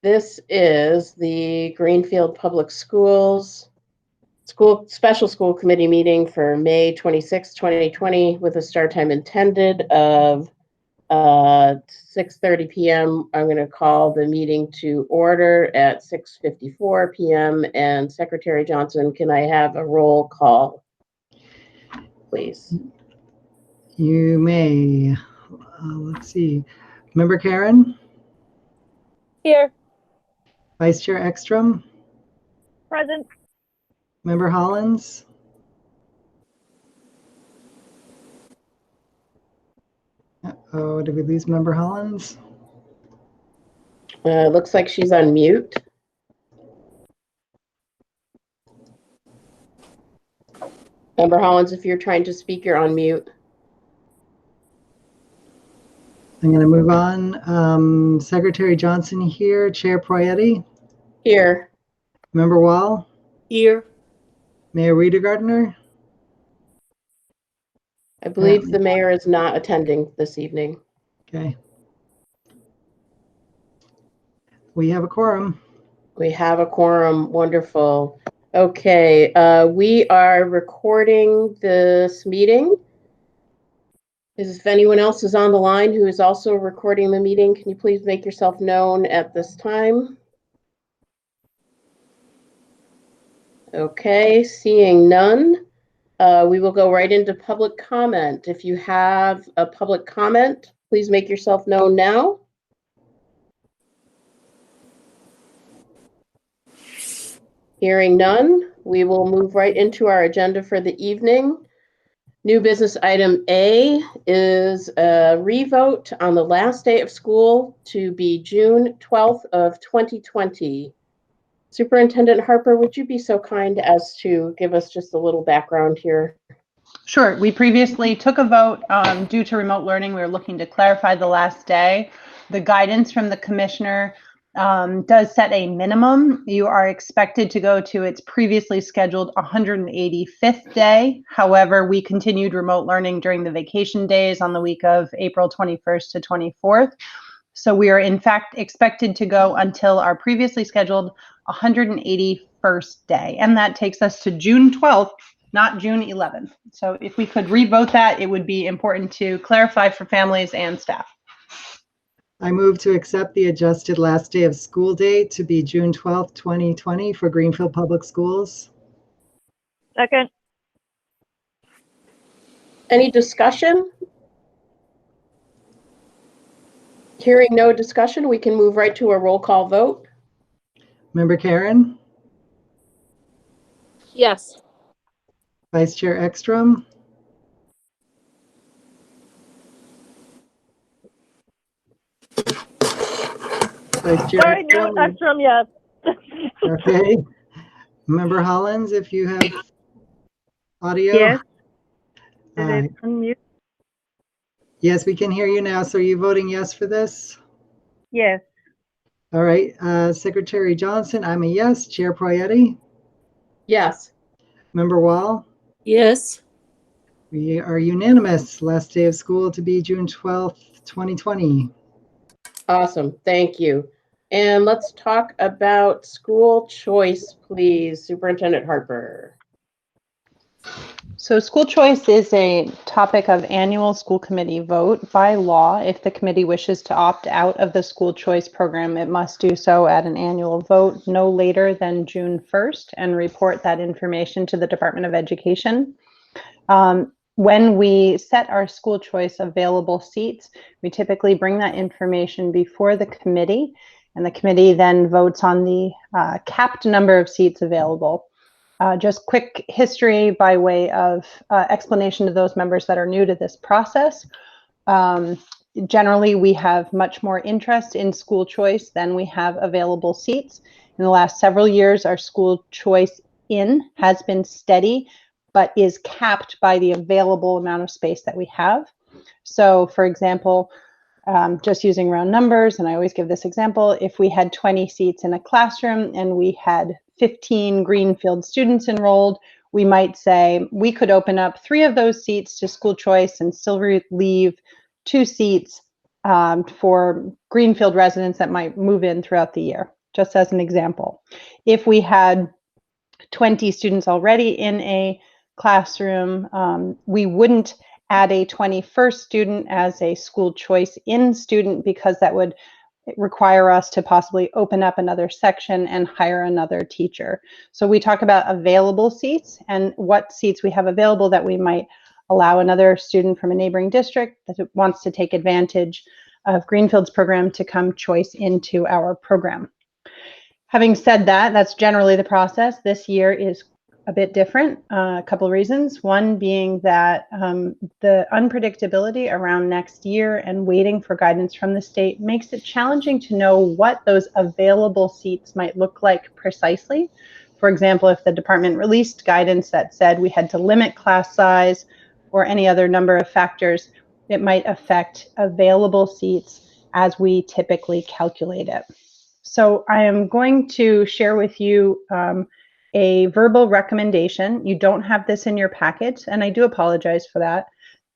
This is the Greenfield Public Schools Special School Committee meeting for May 26, 2020, with a start time intended of 6:30 p.m. I'm going to call the meeting to order at 6:54 p.m. And Secretary Johnson, can I have a roll call, please? You may. Let's see. Member Karen? Here. Vice Chair Ekstrom? Present. Member Hollins? Oh, did we lose Member Hollins? Looks like she's on mute. Member Hollins, if you're trying to speak, you're on mute. I'm going to move on. Secretary Johnson here. Chair Poyetti? Here. Member Wall? Here. Mayor Wiedegardner? I believe the mayor is not attending this evening. Okay. We have a quorum. We have a quorum. Wonderful. Okay, we are recording this meeting. If anyone else is on the line who is also recording the meeting, can you please make yourself known at this time? Okay, seeing none, we will go right into public comment. If you have a public comment, please make yourself known now. Hearing none, we will move right into our agenda for the evening. New business item A is a revote on the last day of school to be June 12th of 2020. Superintendent Harper, would you be so kind as to give us just a little background here? Sure. We previously took a vote due to remote learning. We were looking to clarify the last day. The guidance from the commissioner does set a minimum. You are expected to go to its previously scheduled 185th day. However, we continued remote learning during the vacation days on the week of April 21st to 24th. So we are in fact expected to go until our previously scheduled 181st day. And that takes us to June 12th, not June 11th. So if we could revote that, it would be important to clarify for families and staff. I move to accept the adjusted last day of school date to be June 12th, 2020 for Greenfield Public Schools. Second. Any discussion? Hearing no discussion, we can move right to a roll call vote. Member Karen? Yes. Vice Chair Ekstrom? Vice Chair Sorry, no, Ekstrom, yes. Okay. Member Hollins, if you have audio. Yes. Right. Unmute? Yes, we can hear you now. So are you voting yes for this? Yes. All right. Secretary Johnson, I'm a yes. Chair Poyetti? Yes. Member Wall? Yes. We are unanimous. Last day of school to be June 12th, 2020. Awesome. Thank you. And let's talk about school choice, please. Superintendent Harper. So school choice is a topic of annual school committee vote. By law, if the committee wishes to opt out of the school choice program, it must do so at an annual vote no later than June 1st and report that information to the Department of Education. When we set our school choice available seats, we typically bring that information before the committee, and the committee then votes on the capped number of seats available. Just quick history by way of explanation to those members that are new to this process. Generally, we have much more interest in school choice than we have available seats. In the last several years, our school choice has been steady, but is capped by the available amount of space that we have. So, for example, just using round numbers, and I always give this example, if we had 20 seats in a classroom and we had 15 Greenfield students enrolled, we might say we could open up 3 of those seats to school choice and still leave 2 seats for Greenfield residents that might move in throughout the year, just as an example. If we had 20 students already in a classroom, we wouldn't add a 21st student as a school choice in student, because that would require us to possibly open up another section and hire another teacher. So we talk about available seats and what seats we have available that we might allow another student from a neighboring district that wants to take advantage of Greenfield's program to come choice into our program. Having said that, that's generally the process. This year is a bit different, a couple of reasons. One being that the unpredictability around next year and waiting for guidance from the state makes it challenging to know what those available seats might look like precisely. For example, if the department released guidance that said we had to limit class size or any other number of factors, it might affect available seats as we typically calculate it. So I am going to share with you a verbal recommendation. You don't have this in your packet, and I do apologize for that.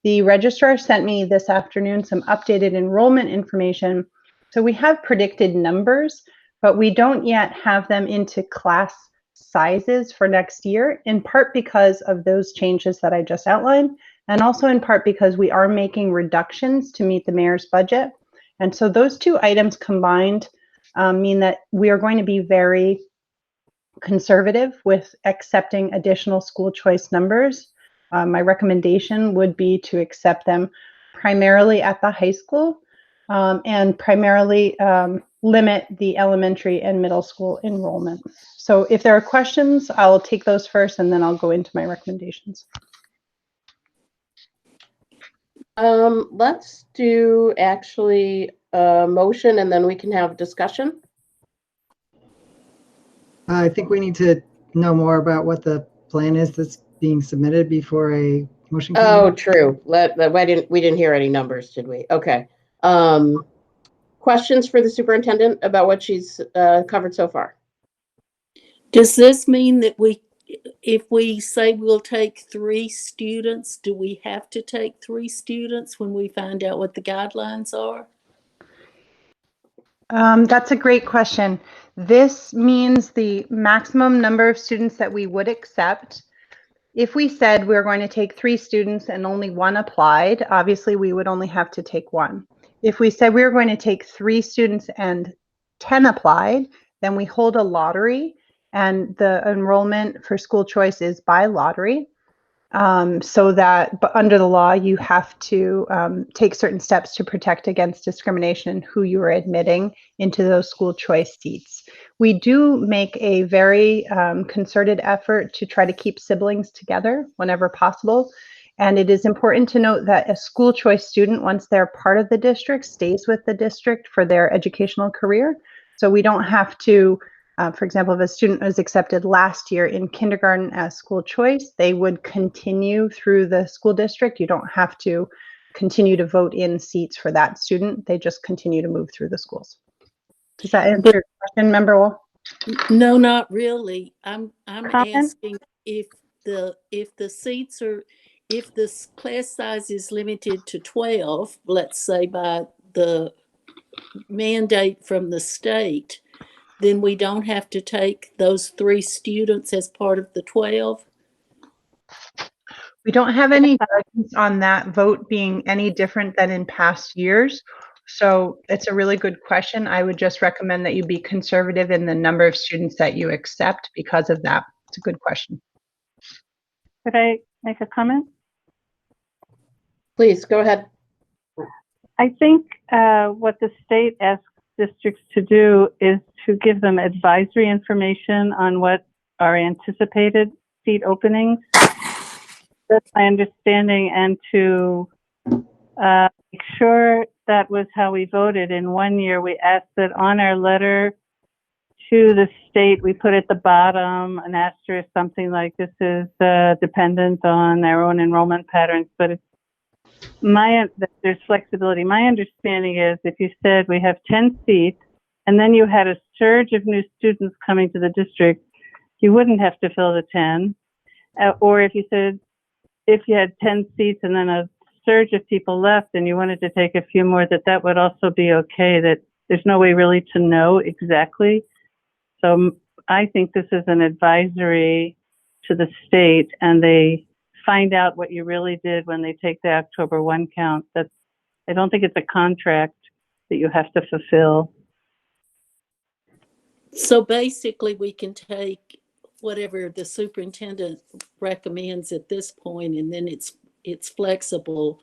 The registrar sent me this afternoon some updated enrollment information. So we have predicted numbers, but we don't yet have them into class sizes for next year, in part because of those changes that I just outlined, and also in part because we are making reductions to meet the mayor's budget. And so those two items combined mean that we are going to be very conservative with accepting additional school choice numbers. My recommendation would be to accept them primarily at the high school and primarily limit the elementary and middle school enrollment. So if there are questions, I'll take those first and then I'll go into my recommendations. Let's do actually a motion and then we can have discussion. I think we need to know more about what the plan is that's being submitted before a motion. Oh, true. We didn't hear any numbers, did we? Okay. Questions for the superintendent about what she's covered so far? Does this mean that if we say we'll take 3 students, do we have to take 3 students when we find out what the guidelines are? That's a great question. This means the maximum number of students that we would accept. If we said we're going to take 3 students and only 1 applied, obviously we would only have to take 1. If we said we were going to take 3 students and 10 applied, then we hold a lottery, and the enrollment for school choice is by lottery. So that, but under the law, you have to take certain steps to protect against discrimination in who you are admitting into those school choice seats. We do make a very concerted effort to try to keep siblings together whenever possible. And it is important to note that a school choice student, once they're part of the district, stays with the district for their educational career. So we don't have to, for example, if a student was accepted last year in kindergarten as school choice, they would continue through the school district. You don't have to continue to vote in seats for that student. They just continue to move through the schools. Does that answer your question, Member Wall? No, not really. I'm Comment? asking if the seats are, if the class size is limited to 12, let's say by the mandate from the state, then we don't have to take those 3 students as part of the 12? We don't have any guidance on that vote being any different than in past years. So it's a really good question. I would just recommend that you be conservative in the number of students that you accept because of that. It's a good question. Could I make a comment? Please, go ahead. I think what the state asks districts to do is to give them advisory information on what are anticipated seat openings. That's my understanding, and to make sure that was how we voted. In one year, we asked that on our letter to the state, we put at the bottom an asterisk, something like this is dependent on our own enrollment patterns, but it's there's flexibility. My understanding is if you said we have 10 seats and then you had a surge of new students coming to the district, you wouldn't have to fill the 10. Or if you said if you had 10 seats and then a surge of people left and you wanted to take a few more, that would also be okay, that there's no way really to know exactly. So I think this is an advisory to the state, and they find out what you really did when they take the October 1 count. I don't think it's a contract that you have to fulfill. So basically, we can take whatever the superintendent recommends at this point, and then it's flexible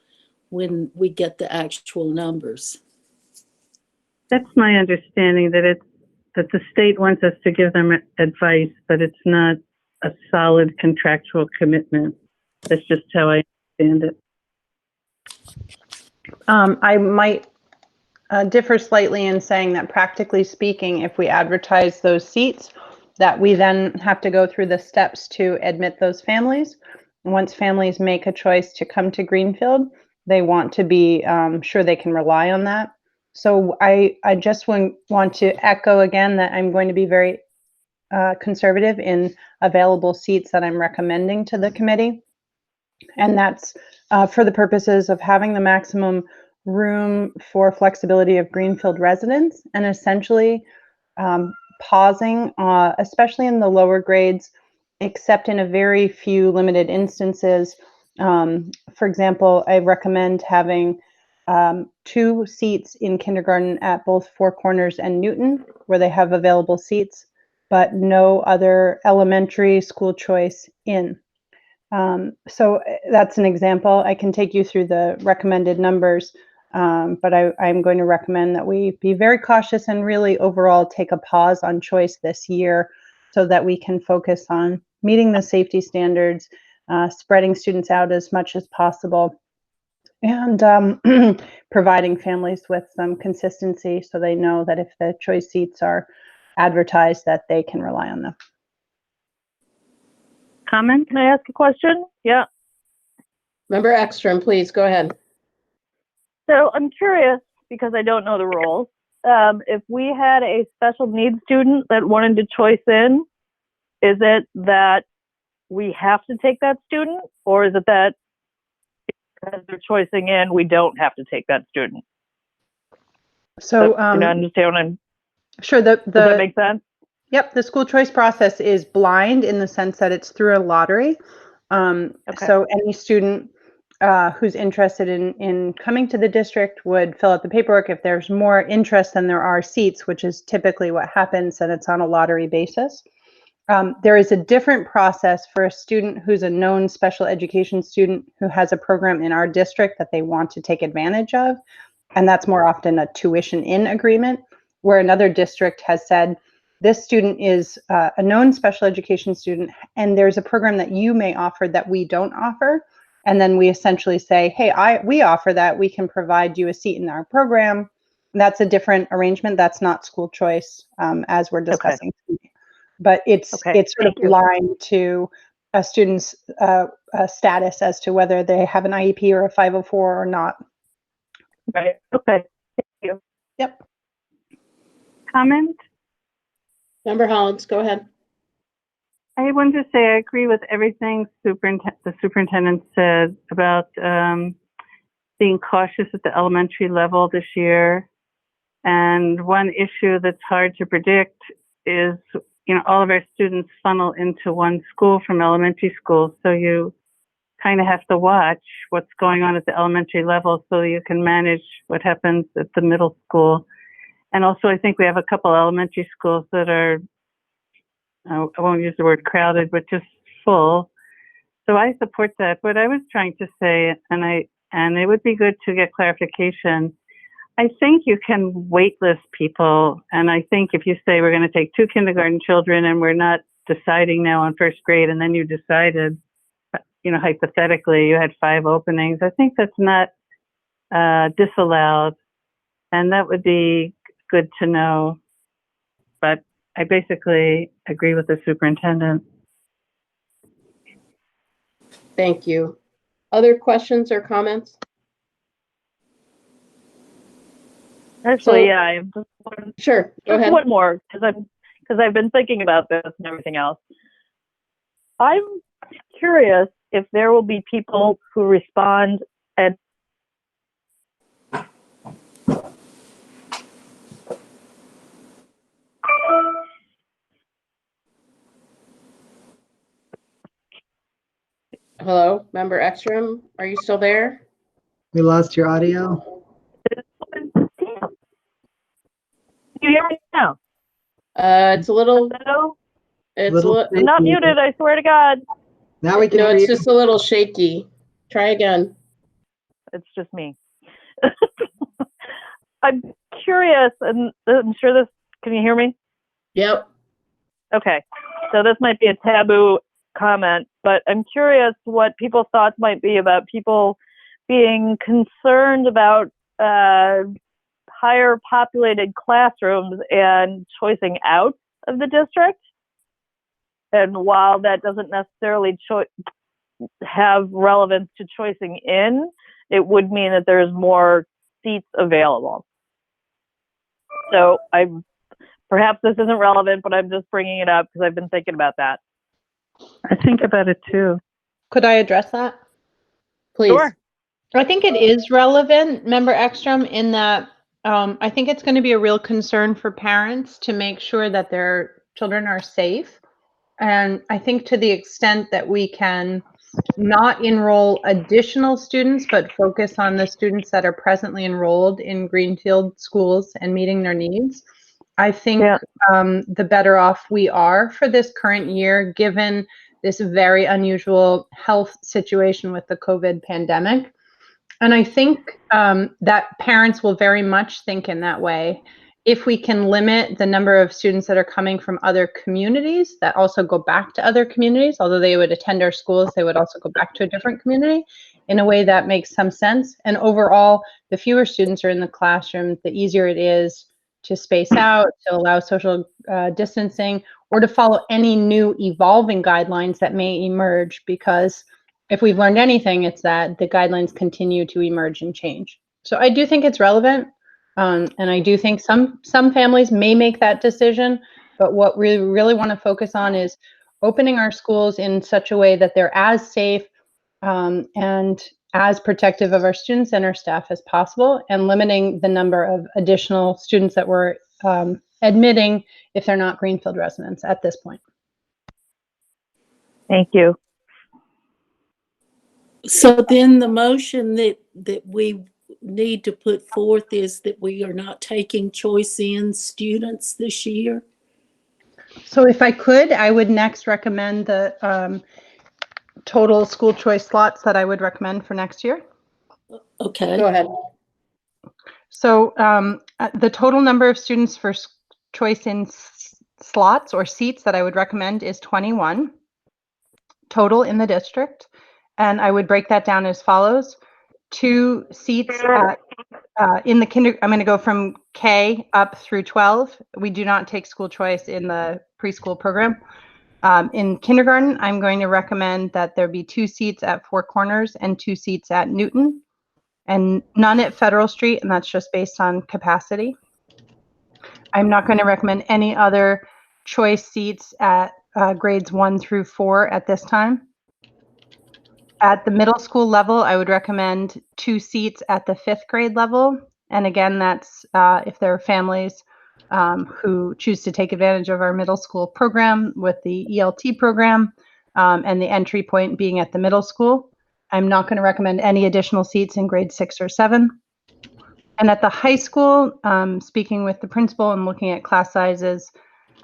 when we get the actual numbers. That's my understanding, that the state wants us to give them advice, but it's not a solid contractual commitment. That's just how I understand it. I might differ slightly in saying that, practically speaking, if we advertise those seats, that we then have to go through the steps to admit those families. Once families make a choice to come to Greenfield, they want to be sure they can rely on that. So I just want to echo again that I'm going to be very conservative in available seats that I'm recommending to the committee. And that's for the purposes of having the maximum room for flexibility of Greenfield residents, and essentially pausing, especially in the lower grades, except in a very few limited instances. For example, I recommend having 2 seats in kindergarten at both Four Corners and Newton, where they have available seats, but no other elementary school choice in. So that's an example. I can take you through the recommended numbers, but I'm going to recommend that we be very cautious and really overall take a pause on choice this year so that we can focus on meeting the safety standards, spreading students out as much as possible, and providing families with some consistency so they know that if the choice seats are advertised, that they can rely on them. Comment? Can I ask a question? Yeah. Member Ekstrom, please go ahead. So I'm curious, because I don't know the rules. If we had a special needs student that wanted to choice in, is it that we have to take that student, or is it that because they're choicing in, we don't have to take that student? So, you understand what I'm? sure. Does that make sense? Yep, the school choice process is blind in the sense that it's through a lottery. Okay. So any student who's interested in coming to the district would fill out the paperwork. If there's more interest than there are seats, which is typically what happens, and it's on a lottery basis. There is a different process for a student who's a known special education student who has a program in our district that they want to take advantage of. And that's more often a tuition in agreement, where another district has said, this student is a known special education student, and there's a program that you may offer that we don't offer. And then we essentially say, hey, we offer that, we can provide you a seat in our program. And that's a different arrangement. That's not school choice, as we're discussing. Okay. But it's sort of blind to a student's status as to whether they have an IEP or a 504 or not. Right. Okay. Thank you. Yep. Comment? Member Hollins, go ahead. I wanted to say I agree with everything the superintendent said about being cautious at the elementary level this year. And one issue that's hard to predict is, all of our students funnel into one school from elementary school. So you kind of have to watch what's going on at the elementary level so you can manage what happens at the middle school. And also, I think we have a couple elementary schools that are, I won't use the word crowded, but just full. So I support that. What I was trying to say, and it would be good to get clarification, I think you can waitlist people. And I think if you say we're going to take 2 kindergarten children and we're not deciding now on first grade, and then you decided, hypothetically, you had 5 openings, I think that's not disallowed. And that would be good to know. But I basically agree with the superintendent. Thank you. Other questions or comments? Actually, I have just one. Sure, go ahead. One more, because I've been thinking about this and everything else. I'm curious if there will be people who respond at Hello, Member Ekstrom, are you still there? We lost your audio. Can you hear me now? It's a little, Hello? I'm not shaky. muted, I swear to God. Now we can no, hear it's you. just a little shaky. Try again. It's just me. I'm curious, and I'm sure this, can you hear me? Yep. Okay, so this might be a taboo comment, but I'm curious what people's thoughts might be about people being concerned about higher populated classrooms and choicing out of the district. And while that doesn't necessarily have relevance to choicing in, it would mean that there's more seats available. So perhaps this isn't relevant, but I'm just bringing it up because I've been thinking about that. I think about it too. Could I address that? Please. Sure. I think it is relevant, Member Ekstrom, in that I think it's going to be a real concern for parents to make sure that their children are safe. And I think to the extent that we can not enroll additional students, but focus on the students that are presently enrolled in Greenfield schools and meeting their needs, I think the better off we are for this current year, given this very unusual health situation with the COVID pandemic. And I think that parents will very much think in that way. If we can limit the number of students that are coming from other communities that also go back to other communities, although they would attend our schools, they would also go back to a different community in a way that makes some sense. And overall, the fewer students are in the classroom, the easier it is to space out, to allow social distancing, or to follow any new evolving guidelines that may emerge, because if we've learned anything, it's that the guidelines continue to emerge and change. So I do think it's relevant. And I do think some families may make that decision, but what we really want to focus on is opening our schools in such a way that they're as safe and as protective of our students and our staff as possible, and limiting the number of additional students that we're admitting if they're not Greenfield residents at this point. Thank you. So then the motion that we need to put forth is that we are not taking choice in students this year? So if I could, I would next recommend the total school choice slots that I would recommend for next year. Okay. Go ahead. So the total number of students for choice in slots or seats that I would recommend is 21 total in the district. And I would break that down as follows. 2 seats in the I'm going to go from K up through 12. We do not take school choice in the preschool program. In kindergarten, I'm going to recommend that there be 2 seats at Four Corners and 2 seats at Newton, and none at Federal Street, and that's just based on capacity. I'm not going to recommend any other choice seats at grades 1 through 4 at this time. At the middle school level, I would recommend 2 seats at the 5th grade level. And again, that's if there are families who choose to take advantage of our middle school program with the ELT program and the entry point being at the middle school. I'm not going to recommend any additional seats in grade 6 or 7. And at the high school, speaking with the principal and looking at class sizes,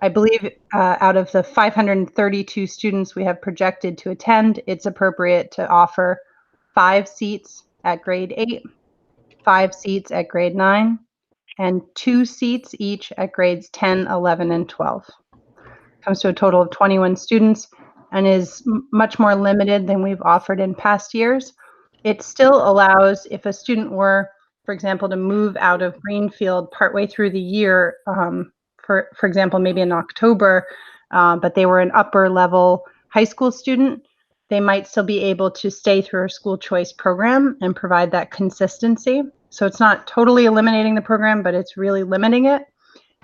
I believe out of the 532 students we have projected to attend, it's appropriate to offer 5 seats at grade 8, 5 seats at grade 9, and 2 seats each at grades 10, 11, and 12. Comes to a total of 21 students and is much more limited than we've offered in past years. It still allows, if a student were, for example, to move out of Greenfield partway through the year, for example, maybe in October, but they were an upper level high school student, they might still be able to stay through our school choice program and provide that consistency. So it's not totally eliminating the program, but it's really limiting it.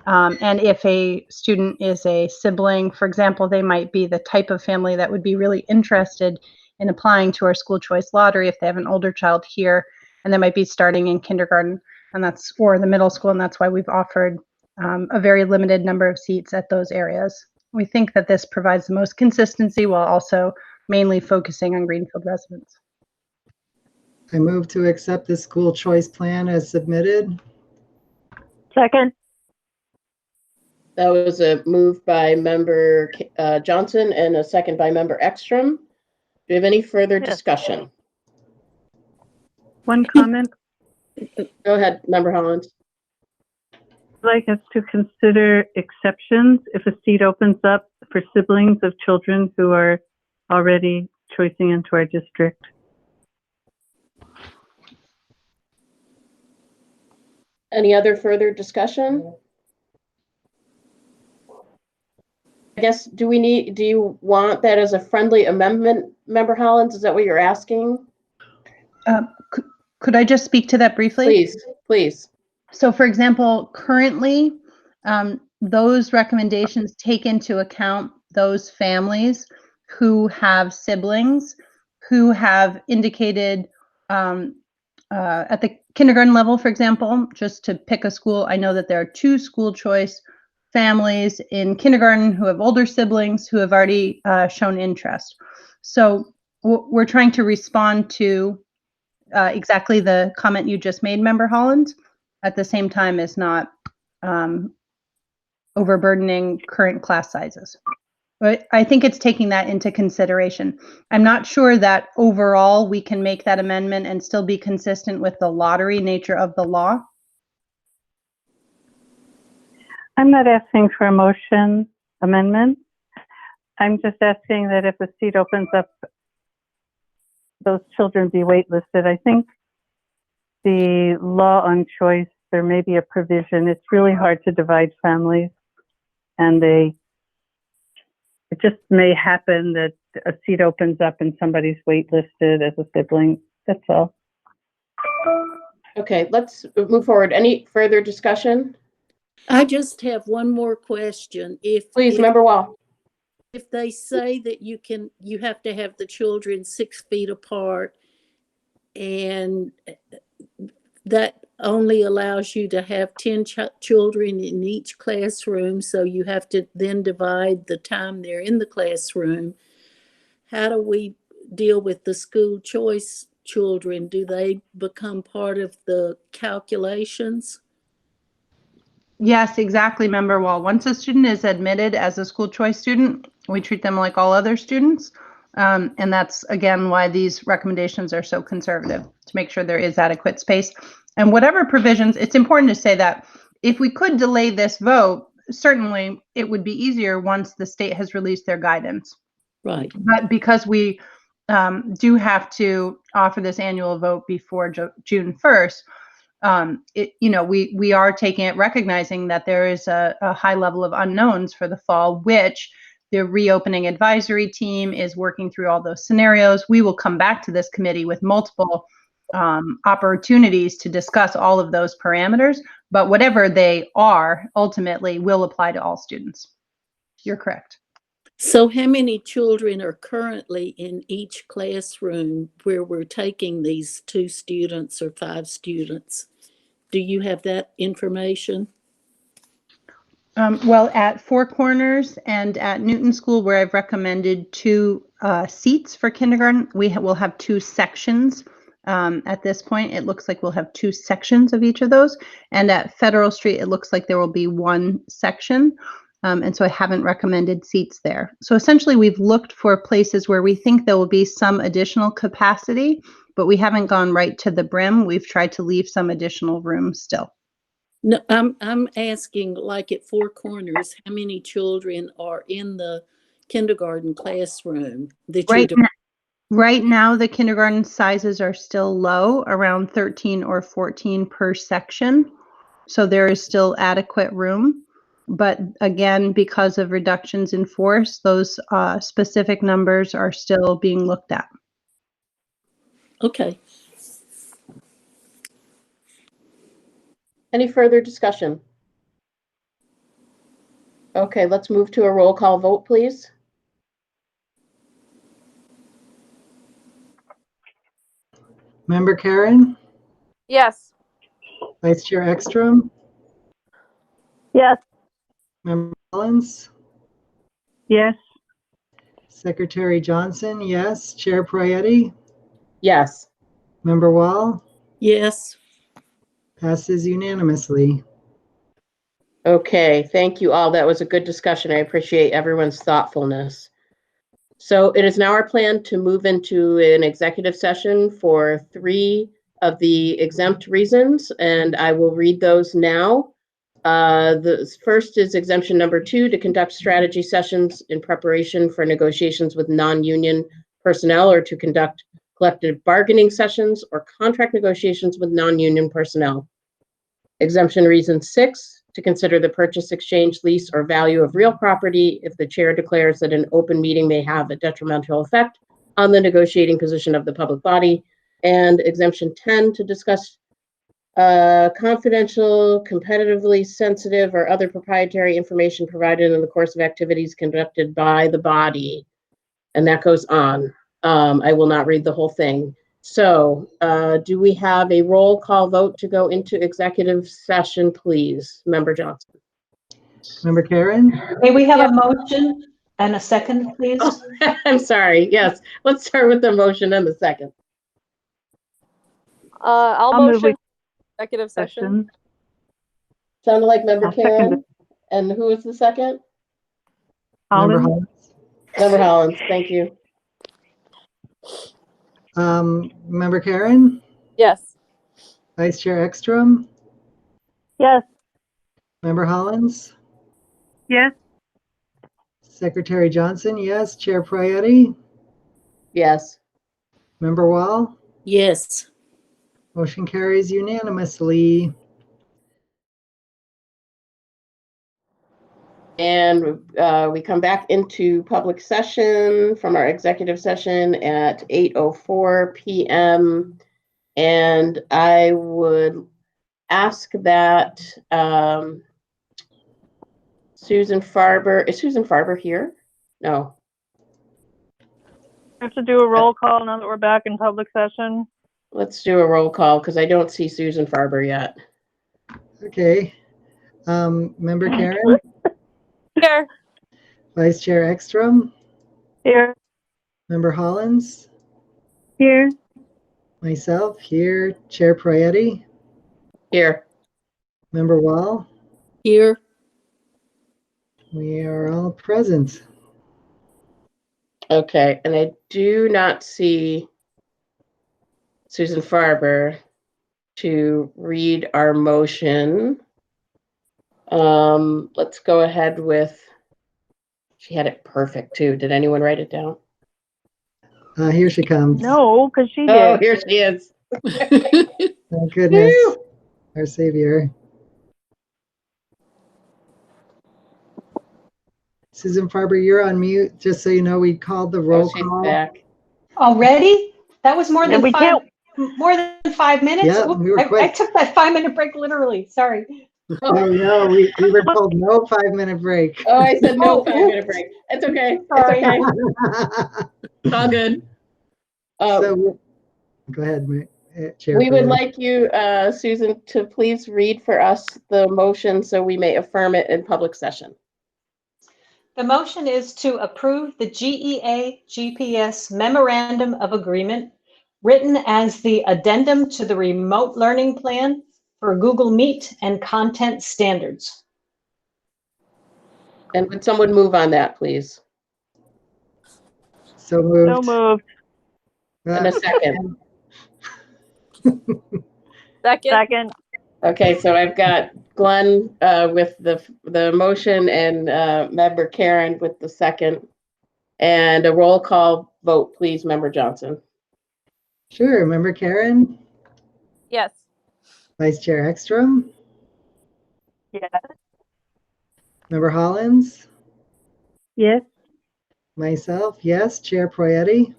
And if a student is a sibling, for example, they might be the type of family that would be really interested in applying to our school choice lottery if they have an older child here, and they might be starting in kindergarten, and that's, or the middle school, and that's why we've offered a very limited number of seats at those areas. We think that this provides the most consistency while also mainly focusing on Greenfield residents. I move to accept the school choice plan as submitted. Second. That was a move by member Johnson and a second by member Ekstrom. Do we have any further Yes. discussion? One comment, Go ahead, member Hollins. I'd like us to consider exceptions if a seat opens up for siblings of children who are already choicing into our district. Any other further discussion? I guess, do you want that as a friendly amendment, member Hollins? Is that what you're asking? Could I just speak to that briefly? Please, please. So for example, currently, those recommendations take into account those families who have siblings who have indicated at the kindergarten level, for example, just to pick a school, I know that there are 2 school choice families in kindergarten who have older siblings who have already shown interest. So we're trying to respond to exactly the comment you just made, member Hollins, at the same time as not overburdening current class sizes. But I think it's taking that into consideration. I'm not sure that overall we can make that amendment and still be consistent with the lottery nature of the law. I'm not asking for a motion amendment. I'm just asking that if a seat opens up, those children be waitlisted. I think the law on choice, there may be a provision. It's really hard to divide families, and it just may happen that a seat opens up and somebody's waitlisted as a sibling. That's all. Okay, let's move forward. Any further discussion? I just have one more question. Please, member Wall. If they say that you have to have the children 6 feet apart, and that only allows you to have 10 children in each classroom, so you have to then divide the time they're in the classroom, how do we deal with the school choice children? Do they become part of the calculations? Yes, exactly, member Wall. Once a student is admitted as a school choice student, we treat them like all other students. And that's, again, why these recommendations are so conservative, to make sure there is adequate space. And whatever provisions, it's important to say that if we could delay this vote, certainly it would be easier once the state has released their guidance. Right. But because we do have to offer this annual vote before June 1st, we are taking it, recognizing that there is a high level of unknowns for the fall, which the reopening advisory team is working through all those scenarios. We will come back to this committee with multiple opportunities to discuss all of those parameters, but whatever they are, ultimately will apply to all students. You're correct. So how many children are currently in each classroom where we're taking these 2 students or 5 students? Do you have that information? Well, at Four Corners and at Newton School, where I've recommended 2 seats for kindergarten, we will have 2 sections. At this point, it looks like we'll have 2 sections of each of those. And at Federal Street, it looks like there will be 1 section. And so I haven't recommended seats there. So essentially, we've looked for places where we think there will be some additional capacity, but we haven't gone right to the brim. We've tried to leave some additional room still. No, I'm asking, like at Four Corners, how many children are in the kindergarten classroom that you're doing? Right now, the kindergarten sizes are still low, around 13 or 14 per section. So there is still adequate room. But again, because of reductions in force, those specific numbers are still being looked at. Okay. Any further discussion? Okay, let's move to a roll call vote, please. Member Karen, Yes. Vice Chair Ekstrom, Yes. Member Collins, Yes. Secretary Johnson, yes. Chair Prayati, Yes. Member Wall, Yes. passes unanimously. Okay, thank you all. That was a good discussion. I appreciate everyone's thoughtfulness. So it is now our plan to move into an executive session for 3 of the exempt reasons, and I will read those now. The first is exemption number 2, to conduct strategy sessions in preparation for negotiations with non-union personnel, or to conduct collective bargaining sessions or contract negotiations with non-union personnel. Exemption reason 6, to consider the purchase, exchange, lease, or value of real property if the chair declares that an open meeting may have a detrimental effect on the negotiating position of the public body. And exemption 10, to discuss confidential, competitively sensitive, or other proprietary information provided in the course of activities conducted by the body. And that goes on. I will not read the whole thing. So, do we have a roll call vote to go into executive session, please? Member Johnson. Member Karen, May we have a motion and a second, please? Oh, I'm sorry. Yes, let's start with the motion and the second. I'll move motion executive session. Sounded like Member I'll second Karen. And who was the second? Member Holland? Hollins, Member Hollins. Thank you. Member Karen, Yes. Vice Chair Ekstrom, Yes. Member Hollins, Yes. Secretary Johnson, yes. Chair Prayati, Yes. Member Wall, Yes. motion carries unanimously. And we come back into public session from our executive session at 8:04 p.m. And I would ask that Susan Farber, is Susan Farber here? No. We have to do a roll call now that we're back in public session. Let's do a roll call because I don't see Susan Farber yet. Okay. Member Karen, Here. Vice Chair Ekstrom, Here. Member Hollins, Here. myself here. Chair Prayati, Here. Member Wall, Here. we are all present. Okay, and I do not see Susan Farber to read our motion. Let's go ahead with, she had it perfect too. Did anyone write it down? Here she comes. No, because she Oh, did. here she is. Thank goodness. Woo! Our savior. Susan Farber, you're on mute. Just so you know, we called the roll Oh, she's call. back. Already? That was more Yeah, than we five, more than 5 minutes? Yeah, Oop, we were I quick. took that 5-minute break literally, sorry. Oh, no, we were told no 5-minute break. Oh, I said no Oh, 5-minute break. It's okay. Sorry. It's okay. It's all good. So, go ahead, Chair. We would Prayati. like you, Susan, to please read for us the motion so we may affirm it in public session. The motion is to approve the GEA GPS Memorandum of Agreement, written as the addendum to the remote learning plan for Google Meet and content standards. And would someone move on that, please? So moved. So moved. And a second. Second. Okay, so I've got Glenn with the motion and Member Karen with the second. And a roll call vote, please, Member Johnson. Sure. Member Karen, Yes. Vice Chair Ekstrom, Yes. Member Hollins, Yes. myself, yes. Chair Prayati,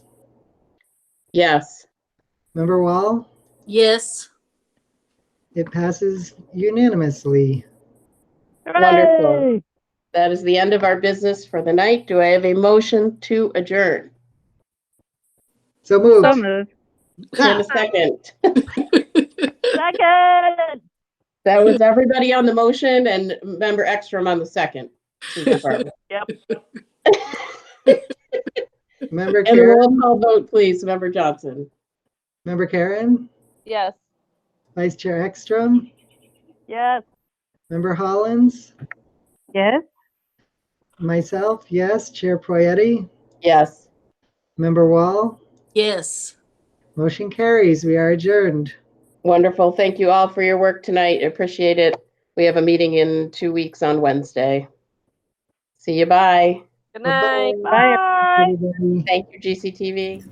Yes. Member Wall, Yes. it passes unanimously. Wonderful. Hooray! That is the end of our business for the night. Do I have a motion to adjourn? So moved. So moved. And a second. Second. That was everybody on the motion and Member Ekstrom on the second. Susan Farber. Yep. Member And a roll Karen? call vote, please. Member Johnson. Member Karen? Yes. Vice Chair Ekstrom? Yes. Member Hollins? Yes? Myself, yes. Chair Poyetti? Yes. Member Wall? Yes. Motion carries. We are adjourned. Wonderful. Thank you all for your work tonight. Appreciate it. We have a meeting in 2 weeks on Wednesday. See you. Bye. Good night. Bye-bye, Bye. everybody. Thank you, GCTV.